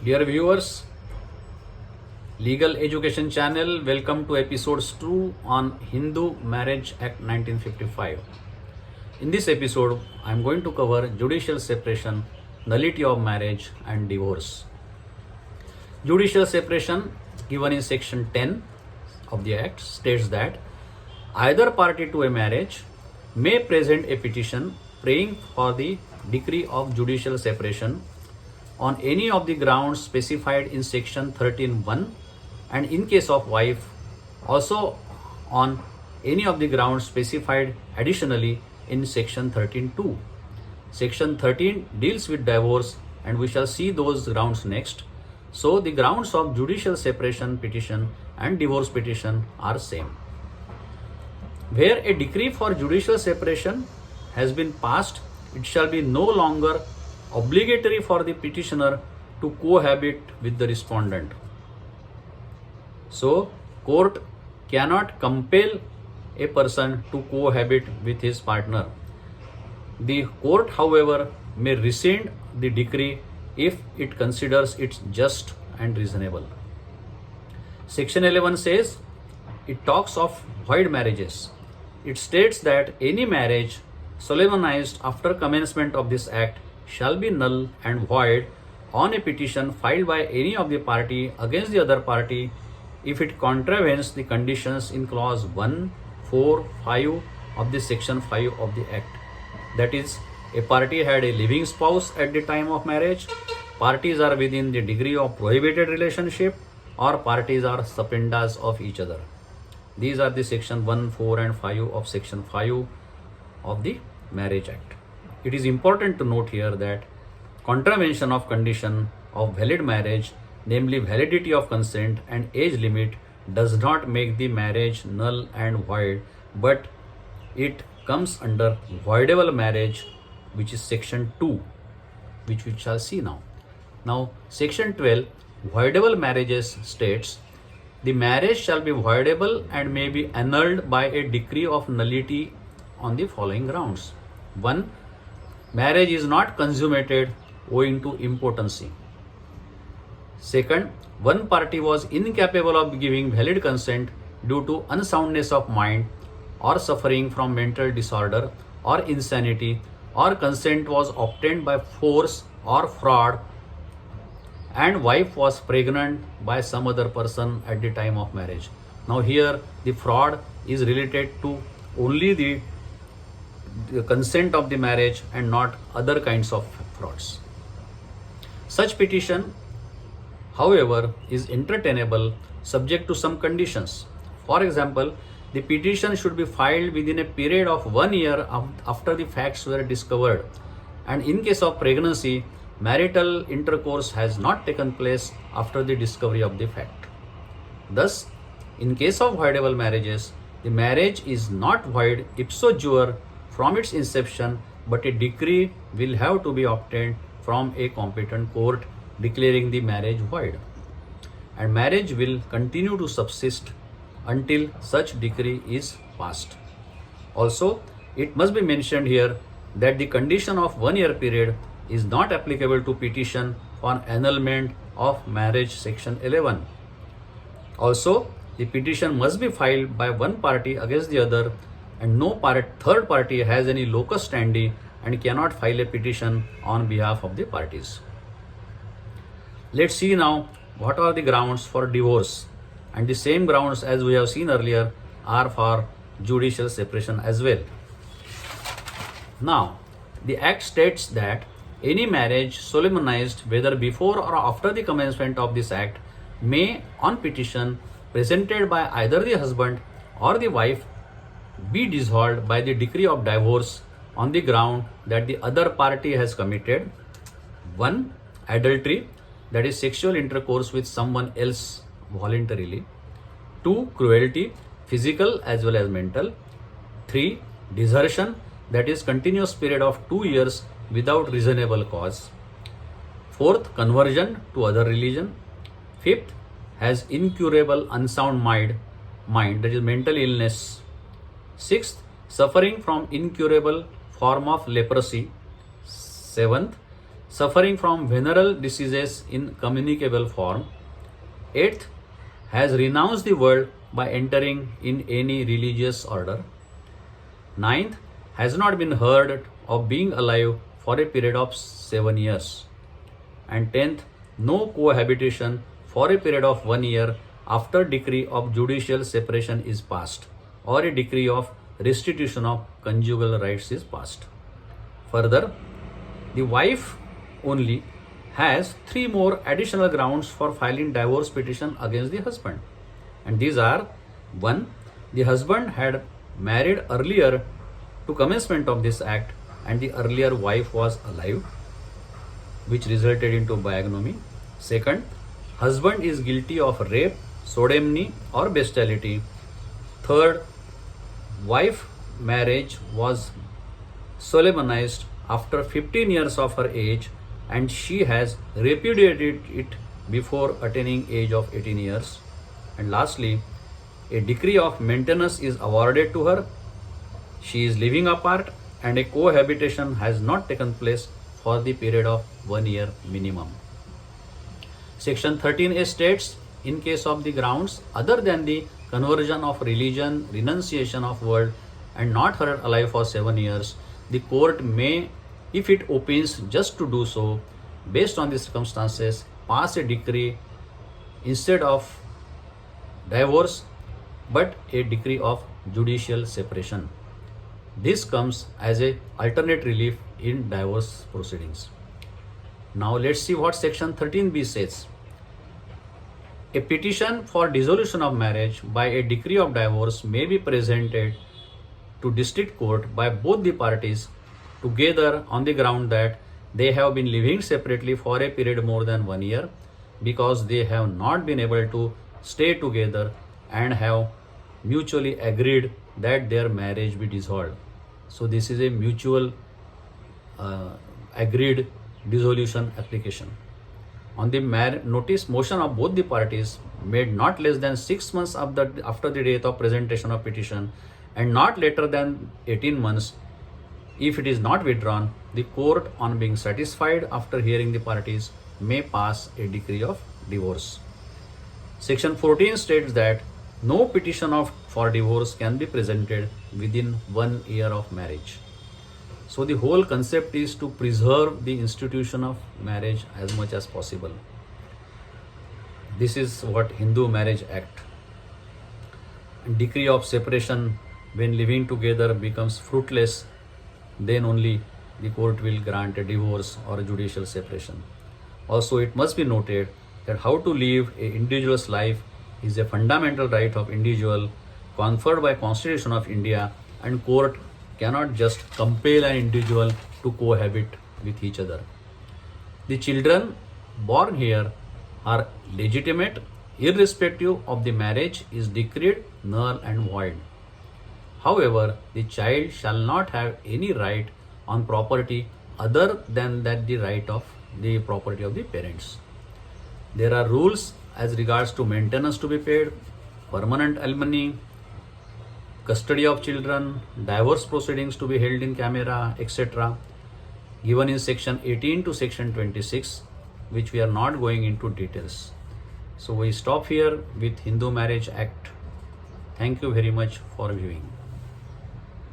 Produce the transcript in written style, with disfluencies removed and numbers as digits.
Dear viewers, Legal Education Channel, welcome to episodes 2 on Hindu Marriage Act 1955. In this episode, I am going to cover judicial separation, nullity of marriage and divorce. Judicial separation given in section 10 of the Act states that either party to a marriage may present a petition praying for the decree of judicial separation on any of the grounds specified in section 13(1) and in case of wife also on any of the grounds specified additionally in section 13(2). Section 13 deals with divorce and we shall see those grounds next. So the grounds of judicial separation petition and divorce petition are same. Where a decree for judicial separation has been passed, it shall be no longer obligatory for the petitioner to cohabit with the respondent. So, court cannot compel a person to cohabit with his partner. The court, however, may rescind the decree if it considers it just and reasonable. Section 11 says, it talks of void marriages. It states that any marriage solemnized after commencement of this act shall be null and void on a petition filed by any of the party against the other party if it contravenes the conditions in clause 1, 4, 5 of the section 5 of the act. That is, a party had a living spouse at the time of marriage, parties are within the degree of prohibited relationship, or parties are subpoenas of each other. These are the section 1, 4 and 5 of section 5 of the Marriage Act. It is important to note here that contravention of condition of valid marriage, namely validity of consent and age limit, does not make the marriage null and void, but it comes under voidable marriage, which is section 2, which we shall see now. Now, section 12, voidable marriages states, the marriage shall be voidable and may be annulled by a decree of nullity on the following grounds. 1. Marriage is not consummated owing to impotency. Second, one party was incapable of giving valid consent due to unsoundness of mind or suffering from mental disorder or insanity, or consent was obtained by force or fraud, and wife was pregnant by some other person at the time of marriage. Now here the fraud is related to only the consent of the marriage and not other kinds of frauds. Such petition, however, is entertainable subject to some conditions. For example, the petition should be filed within a period of 1 year after the facts were discovered, and in case of pregnancy, marital intercourse has not taken place after the discovery of the fact. Thus, in case of voidable marriages, the marriage is not void ipso jure from its inception, but a decree will have to be obtained from a competent court declaring the marriage void, and marriage will continue to subsist until such decree is passed. Also, it must be mentioned here that the condition of 1 year period is not applicable to petition for annulment of marriage section 11. Also, the petition must be filed by one party against the other, and no third party has any locus standi and cannot file a petition on behalf of the parties. Let's see now what are the grounds for divorce, and the same grounds as we have seen earlier are for judicial separation as well. Now, the Act states that any marriage solemnized whether before or after the commencement of this Act may, on petition presented by either the husband or the wife, be dissolved by the decree of divorce on the ground that the other party has committed 1. Adultery, that is sexual intercourse with someone else voluntarily. 2. Cruelty, physical as well as mental. 3. Desertion, that is continuous period of 2 years without reasonable cause. 4th, conversion to other religion. 5th, has incurable unsound mind, that is mental illness. 6th, suffering from incurable form of leprosy. 7th, suffering from venereal diseases in communicable form. Eighth, has renounced the world by entering in any religious order. Ninth, has not been heard of being alive for a period of 7 years. And tenth, no cohabitation for a period of 1 year after decree of judicial separation is passed or a decree of restitution of conjugal rights is passed. Further, the wife only has 3 more additional grounds for filing divorce petition against the husband. And these are: 1. The husband had married earlier to commencement of this act and the earlier wife was alive, which resulted into bigamy. Second, husband is guilty of rape, sodomy or bestiality. Third, wife marriage was solemnized after 15 years of her age and she has repudiated it before attaining age of 18 years. And lastly, a decree of maintenance is awarded to her. She is living apart and a cohabitation has not taken place for the period of 1 year minimum. Section 13A states, in case of the grounds other than the conversion of religion, renunciation of world, and not heard alive for 7 years, the court may, if it opines just to do so, based on the circumstances, pass a decree instead of divorce, but a decree of judicial separation. This comes as a alternate relief in divorce proceedings. Now let's see what section 13B says. A petition for dissolution of marriage by a decree of divorce may be presented to district court by both the parties together on the ground that they have been living separately for a period more than 1 year because they have not been able to stay together and have mutually agreed that their marriage be dissolved. So this is a mutual agreed dissolution application. On the notice motion of both the parties made not less than 6 months after the date of presentation of petition and not later than 18 months, if it is not withdrawn, the court, on being satisfied after hearing the parties, may pass a decree of divorce. Section 14 states that no petition for divorce can be presented within 1 year of marriage. So the whole concept is to preserve the institution of marriage as much as possible. This is what Hindu Marriage Act. Decree of separation, when living together becomes fruitless, then only the court will grant a divorce or a judicial separation. Also, it must be noted that how to live an individual's life is a fundamental right of individual conferred by Constitution of India, and court cannot just compel an individual to cohabit with each other. The children born here are legitimate irrespective of the marriage is decreed null and void. However, the child shall not have any right on property other than that the right of the property of the parents. There are rules as regards to maintenance to be paid, permanent alimony, custody of children, divorce proceedings to be held in camera, etc. given in section 18 to section 26, which we are not going into details. So we stop here with Hindu Marriage Act. Thank you very much for viewing.